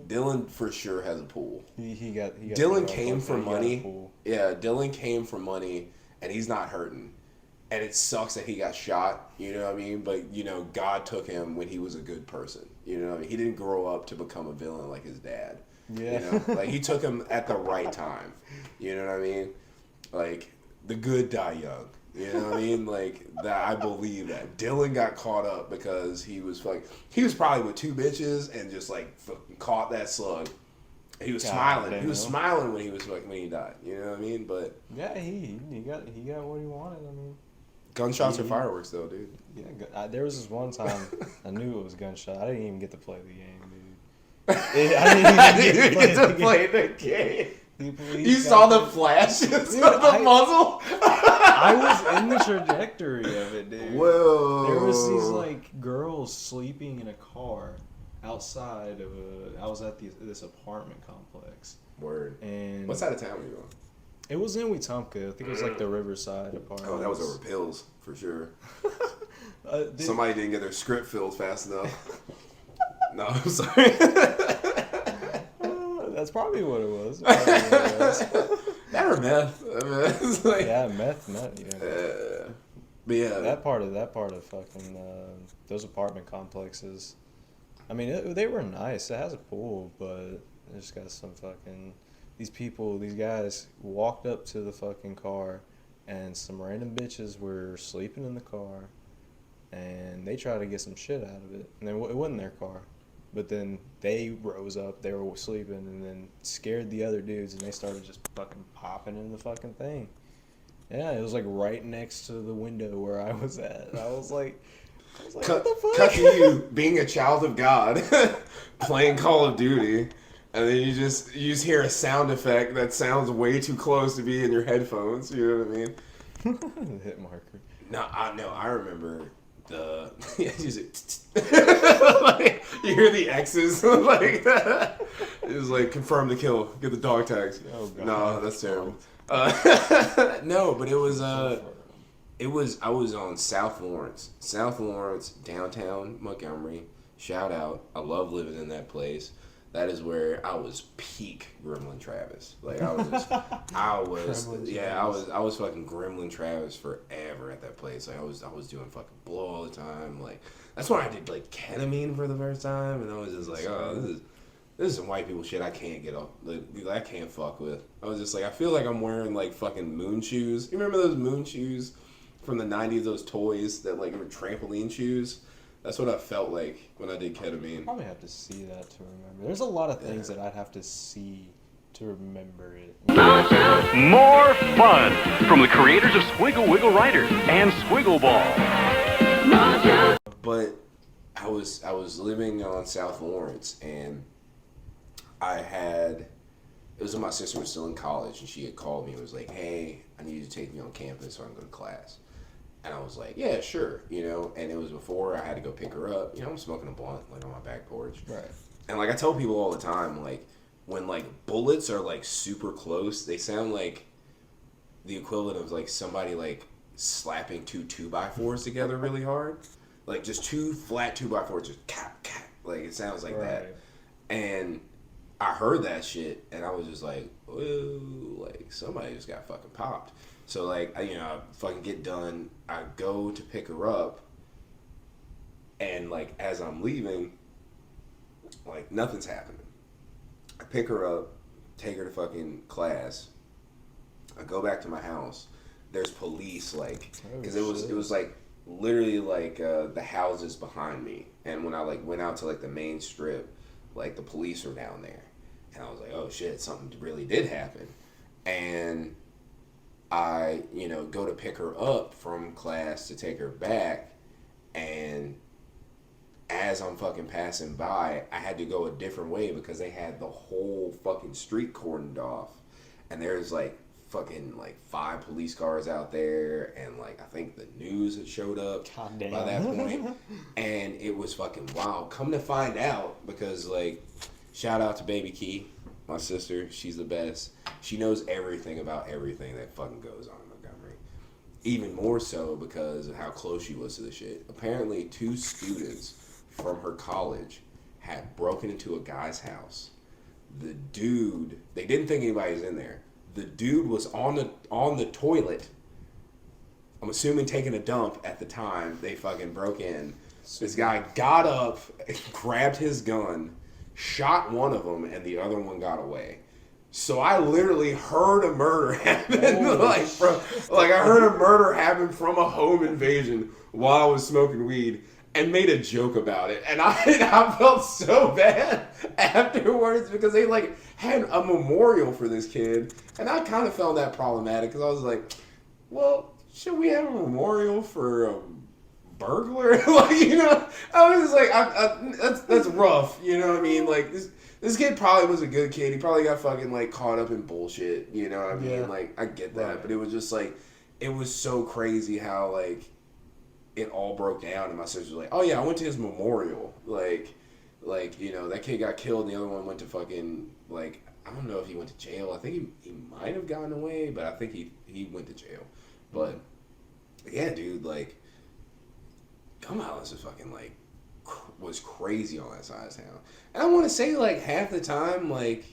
Dylan for sure has a pool. He got Dylan the came rough for one, he got a money. pool. Yeah, Dylan came for money, and he's not hurting. And it sucks that he got shot, you know what I mean? But, you know, God took him when he was a good person. You know what I mean? He didn't grow up to become a villain like his dad. Yeah. You know? Like, he took him at the right time. You know what I mean? Like, the good die young. You know what I mean? Like, that I believe that. Dylan got caught up because he was probably with 2 bitches and just, like, fucking caught that slug. He was God smiling. damn. He was smiling when he died. You know what I mean? But Yeah, he got what he wanted. I mean, gunshots are fireworks, though, dude. yeah. There was this one time I knew it was gunshot. I didn't even get to play the game, dude. I didn't even get to play the game. the game. The police You got saw the there. flashes Dude, of the muzzle? I was in the trajectory of it, dude. Whoa. There was these like girls sleeping in a car outside of I was at this apartment complex. Word. And What side of town were you on? it was in Wetumpka. I think it was like the Riverside apartment. Oh, that was over pills, for sure. Dude, Somebody didn't get their script filled fast enough. No, I'm sorry. that's probably what it was. That or meth. I mean, it's like, Yeah, meth. Yeah. but yeah. That part of fucking those apartment complexes. I mean, they were nice. It has a pool, but it just got some fucking. These guys walked up to the fucking car, and some random bitches were sleeping in the car, and they tried to get some shit out of it, and then it wasn't their car. But then they rose up, they were sleeping, and then scared the other dudes, and they started just fucking popping in the fucking thing. Yeah, it was like right next to the window where I was at. I was like Cut, what the fuck? cut to you being a child of God, playing Call of Duty, and then you just hear a sound effect that sounds way too close to be in your headphones. You know what I mean? Hit marker. No, I remember the like, you hear the X's like that. It was like confirm the kill, get the dog tags. Oh, God. No, that's terrible. No, but it was I was on South Lawrence, downtown Montgomery. Shout out. I love living in that place. That is where I was peak Gremlin Travis. Like I was fucking Gremlin Travis forever at that place. Like I was doing fucking blow all the time. Like that's when I did like ketamine for the first time, and I was just like, oh, this is some white people shit I can't get off. Like I can't fuck with. I was just like, I feel like I'm wearing like fucking moon shoes. You remember those moon shoes from the 90s? Those toys that like were trampoline shoes. That's what I felt like when I did ketamine. Probably have to see that to remember. There's a lot of things that I'd have to see to remember it. More fun from the creators of Squiggle Wiggle Riders and Squiggle Ball. But I was living on South Lawrence, and it was when my sister was still in college, and she had called me and was like, hey, I need you to take me on campus so I can go to class. And I was like, yeah, sure, you know, and it was before I had to go pick her up. You know, I'm smoking a blunt, like, on my back porch. Right. And, like, I tell people all the time, like, when, like, bullets are, like, super close, they sound like the equivalent of, like, somebody, like, slapping 2 2x4s together really hard. Like, just 2 flat 2x4s, just cap, cap. Like, it sounds like that. And I heard that shit, and I was just like, whoa, like, somebody just got fucking popped. So, like, I fucking get done. I go to pick her up. And, like, as I'm leaving, like, nothing's happening. I pick her up, take her to fucking class. I go back to my house. There's police, like, because it was like literally like the houses behind me, and when I like went out to like the main strip, like the police were down there, and I was like, oh shit, something really did happen, and I go to pick her up from class to take her back, and as I'm fucking passing by, I had to go a different way because they had the whole fucking street cordoned off, and there's like fucking like 5 police cars out there, and like I think the news had showed up God damn. by that point, and it was fucking wild. Come to find out, because like, shout out to Baby Key, my sister, she's the best. She knows everything about everything that fucking goes on in Montgomery. Even more so because of how close she was to the shit. Apparently 2 students from her college had broken into a guy's house. The dude, they didn't think anybody was in there. The dude was on the toilet. I'm assuming taking a dump at the time they fucking broke in. This guy got up, grabbed his gun, shot one of them, and the other one got away. So I literally heard a murder happen. I heard a murder happen from a home invasion while I was smoking weed, and made a joke about it. And I felt so bad afterwards because they like had a memorial for this kid, and I kind of found that problematic because I was like, well, should we have a memorial for a burglar? I was just like, that's rough. You know what I mean? Like this kid probably was a good kid. He probably got fucking like caught up in bullshit. You know what I mean? Yeah. Like I get that, Right. but it was just like, it was so crazy how like it all broke down, and my sister was like, oh yeah, I went to his memorial. Like that kid got killed, and the other one went to fucking, like, I don't know if he went to jail. I think he might have gotten away, but I think he went to jail. But yeah, dude, like, gun violence was fucking like was crazy on that side of town. And I want to say like half the time, like,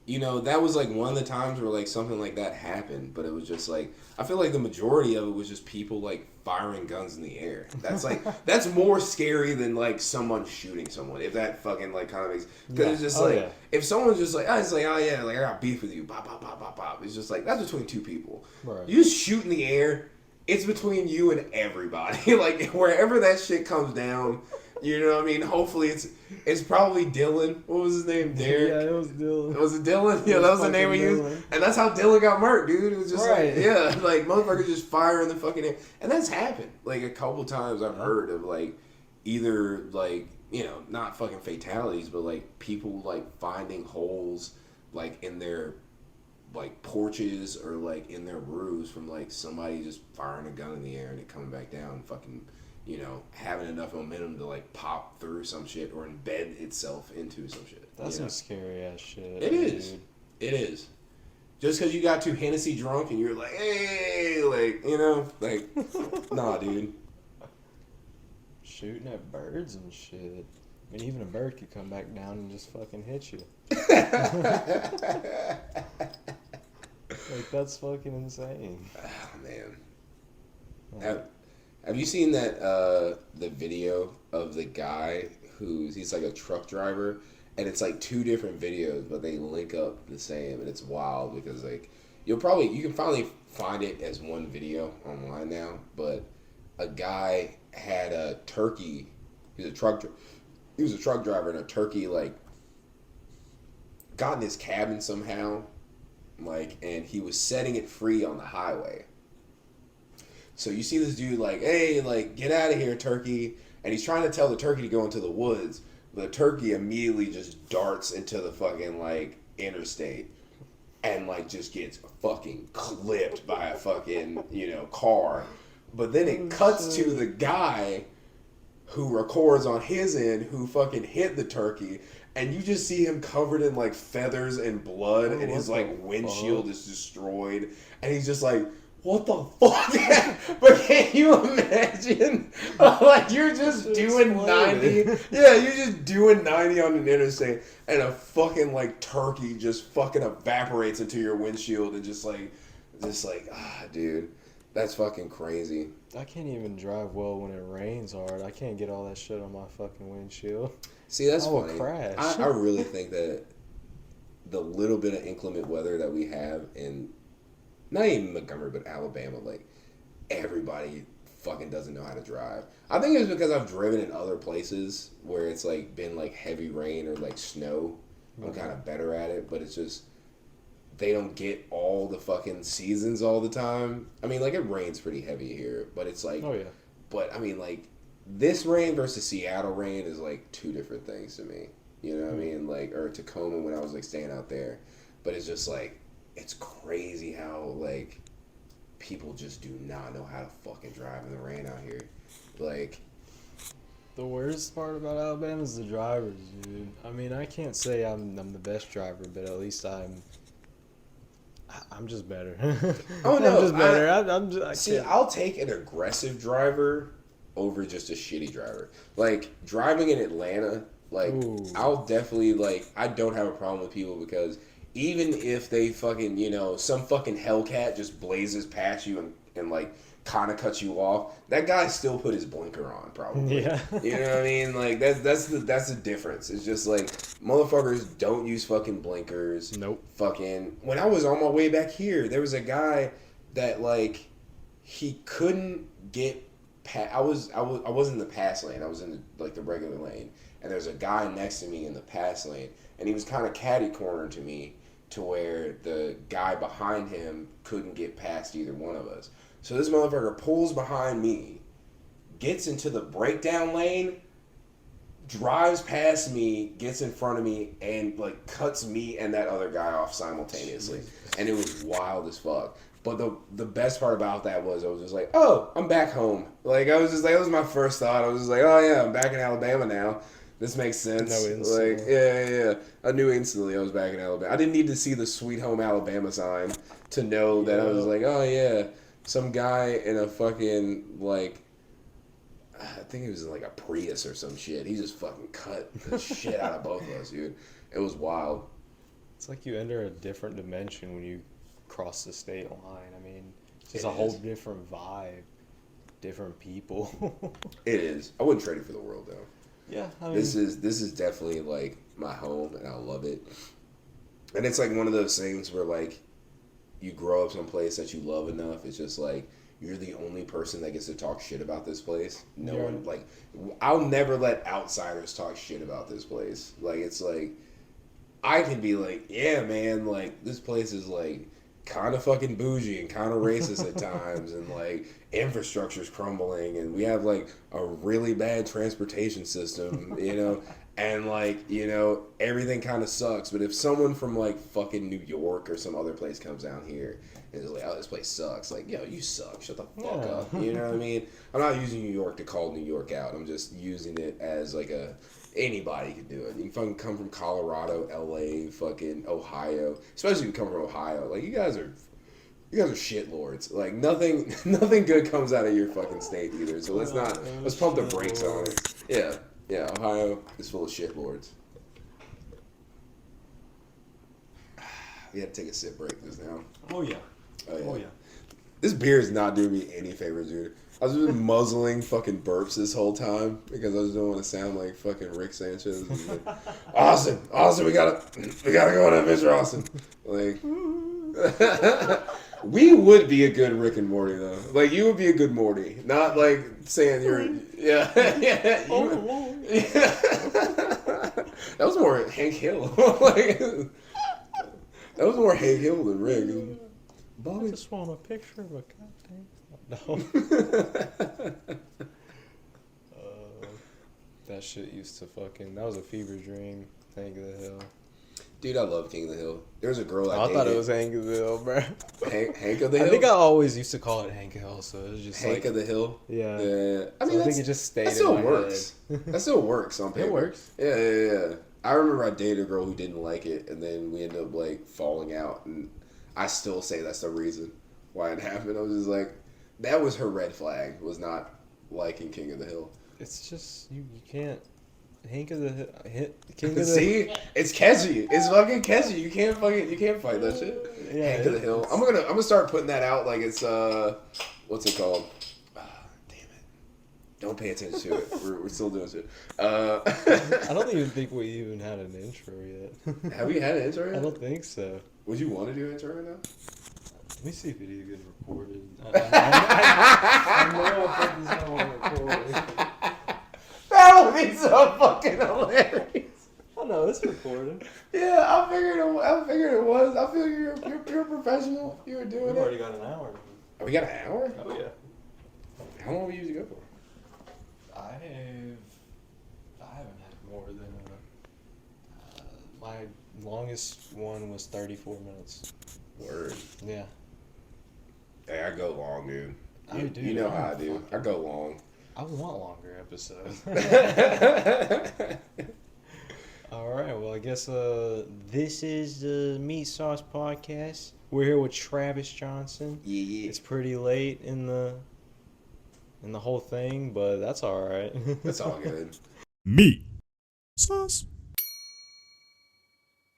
that was like one of the times where like something like that happened, but it was just like, I feel like the majority of it was just people like firing guns in the air. That's like, that's more scary than like someone shooting someone, if that fucking like kind of makes, because it's just if someone's just like, it's like, oh yeah, like I got beef with you, pop, pop, pop, pop, pop. It's just like, that's between 2 people. Right. You just shoot in the air, it's between you and everybody. Like wherever that shit comes down, you know what I mean? Hopefully it's probably Dylan. What was his name? Derek? Yeah, it was Dylan. Was it Dylan? Yeah, that was the name we used. And that's how Dylan got murked, dude. It was just like, yeah, like motherfuckers just firing the fucking air. And that's happened. Like a couple times I've heard of like either like, not fucking fatalities, but like people like finding holes like in their like porches or like in their roofs from like somebody just firing a gun in the air and it coming back down and fucking, having enough momentum to like pop through some shit or embed itself into some shit. That's some scary ass shit. It is. Dude. It is. Just because you got too Hennessy drunk and you're like, hey, like, nah, dude. Shooting at birds and shit. I mean, even a bird could come back down and just fucking hit you. Like, that's fucking insane. Oh, man. Have you seen that the video of the guy he's like a truck driver, and it's like 2 different videos, but they link up the same, and it's wild because like you can finally find it as one video online now. But a guy had a turkey. He was a truck driver, and a turkey like got in his cabin somehow, like, and he was setting it free on the highway. So you see this dude like, hey, like, get out of here, turkey. And he's trying to tell the turkey to go into the woods. But the turkey immediately just darts into the fucking, like, interstate. And, like, just gets fucking clipped by a fucking, car. But then it cuts to the guy who records on his end who fucking hit the turkey. And you just see him covered in, like, feathers and blood. And his, like, windshield is destroyed. And he's just like, what the fuck? But can you imagine? Like, you're just doing 90. Yeah, you're just doing 90 on an interstate, and a fucking, like, turkey just fucking evaporates into your windshield and just like, dude, that's fucking crazy. I can't even drive well when it rains hard. I can't get all that shit on my fucking windshield. See, that's I will funny. crash. I really think that the little bit of inclement weather that we have in not even Montgomery, but Alabama, like, everybody fucking doesn't know how to drive. I think it's because I've driven in other places where it's like been like heavy rain or like snow. I'm kind of better at it, but it's just they don't get all the fucking seasons all the time. I mean, like it rains pretty heavy here, but it's like, Oh yeah. but I mean, like this rain versus Seattle rain is like two different things to me. You know what I mean? Like, or Tacoma when I was like staying out there, but it's just like it's crazy how like people just do not know how to fucking drive in the rain out here. Like, The worst part about Alabama is the drivers, dude. I mean, I can't say I'm the best driver, but at least I'm just better. Oh, no, I'm just better. I'm just, I see, can't. I'll take an aggressive driver over just a shitty driver. Like driving in Atlanta, like Ooh. I'll definitely like I don't have a problem with people because even if they fucking some fucking Hellcat just blazes past you and like kind of cuts you off, that guy still put his blinker on probably. Yeah. You know what I mean? Like that's the difference. It's just like motherfuckers don't use fucking blinkers. Nope. Fucking when I was on my way back here, there was a guy that like he couldn't get past. I was in the pass lane. I was in the regular lane, and there's a guy next to me in the pass lane, and he was kind of catty cornered to me to where the guy behind him couldn't get past either one of us. So this motherfucker pulls behind me, gets into the breakdown lane, drives past me, gets in front of me, and like cuts me and that other guy off simultaneously. And it was wild as fuck. But the best part about that was I was just like, oh, I'm back home. Like I was just like, that was my first thought. I was just like, oh yeah, I'm back in Alabama now. This makes sense. No, instantly. Like yeah. I knew instantly I was back in Alabama. I didn't need to see the Sweet Home Alabama sign to know that I was like, oh yeah, some guy in a fucking like, I think it was like a Prius or some shit. He just fucking cut the shit out of both of us, dude. It was wild. It's like you enter a different dimension when you cross the state line. I mean, it's just It a whole is. different vibe, different people. It is. I wouldn't trade it for the world though. Yeah, I mean, This is definitely like my home, and I love it. And it's like one of those things where like you grow up someplace that you love enough. It's just like you're the only person that gets to talk shit about this place. No Yeah. one like I'll never let outsiders talk shit about this place. Like it's like I can be like, yeah, man, like this place is like kind of fucking bougie and kind of racist at times, and like infrastructure's crumbling, and we have like a really bad transportation system, and like everything kind of sucks. But if someone from like fucking New York or some other place comes down here and is like, oh, this place sucks, like, yo, you suck, shut the fuck Yeah. up, you know what I mean? I'm not using New York to call New York out. I'm just using it as like anybody can do it. You can fucking come from Colorado, LA, fucking Ohio. Especially if you come from Ohio. Like, you guys are shitlords. Like, nothing good comes out of your fucking state either. So let's pump the brakes on it. Yeah, Ohio is full of shitlords. We had to take a sip break just now. oh yeah. Oh yeah. This beer is not doing me any favors, dude. I was just muzzling fucking burps this whole time because I just don't want to sound like fucking Rick Sanchez. Like, Austin, we gotta go on an adventure, Austin. Like, we would be a good Rick and Morty though. Like, you would be a good Morty, not like saying you're yeah. That was more Hank Hill. Like, that was more Hank Hill than Rick. I Bobby. just want a picture of a goddamn. No. That shit used to fucking. That was a fever dream. Hank of the Hill. Dude, I love King of the Hill. There was a girl I I dated. thought it was Hank of the Hill, bro. Hank of the Hill. I think I always used to call it Hank Hill, so it was just Hank like, of the Hill. yeah. Yeah. I So mean, I think it just stayed that in still my works. head. That still works on paper. It works. Yeah. I remember I dated a girl who didn't like it, and then we ended up like falling out, and I still say that's the reason why it happened. I was just like, that was her red flag, was not liking King of the Hill. It's just you can't. Hank of the Hill. King of the See, it's catchy. It's fucking catchy. You can't fight that shit. Yeah, Hank of the Hill. I'm gonna start putting that out like it's what's it called? Damn it! Don't pay attention to it. We're still doing shit. I don't even think we even had an intro yet. Have we had an intro yet? I don't think so. Would you want to do an intro right now? Let me see if it even recorded. I know I put fucking hilarious. Oh no, it's recording. Yeah, I figured it was. I feel you're a professional. You were doing We've it. already got an hour. Oh, we got an hour? Oh yeah. How long we usually go for? I haven't had more than my longest one was 34 minutes. Word. Yeah. Hey, I go long, dude. Oh, dude, You know how I I'm do. I go long. I want longer episodes. All right. Well, I guess this is the Meat Sauce Podcast. We're here with Travis Johnson. Yeah. It's pretty late in the whole thing, but that's all right. That's all good. Meat. Sauce.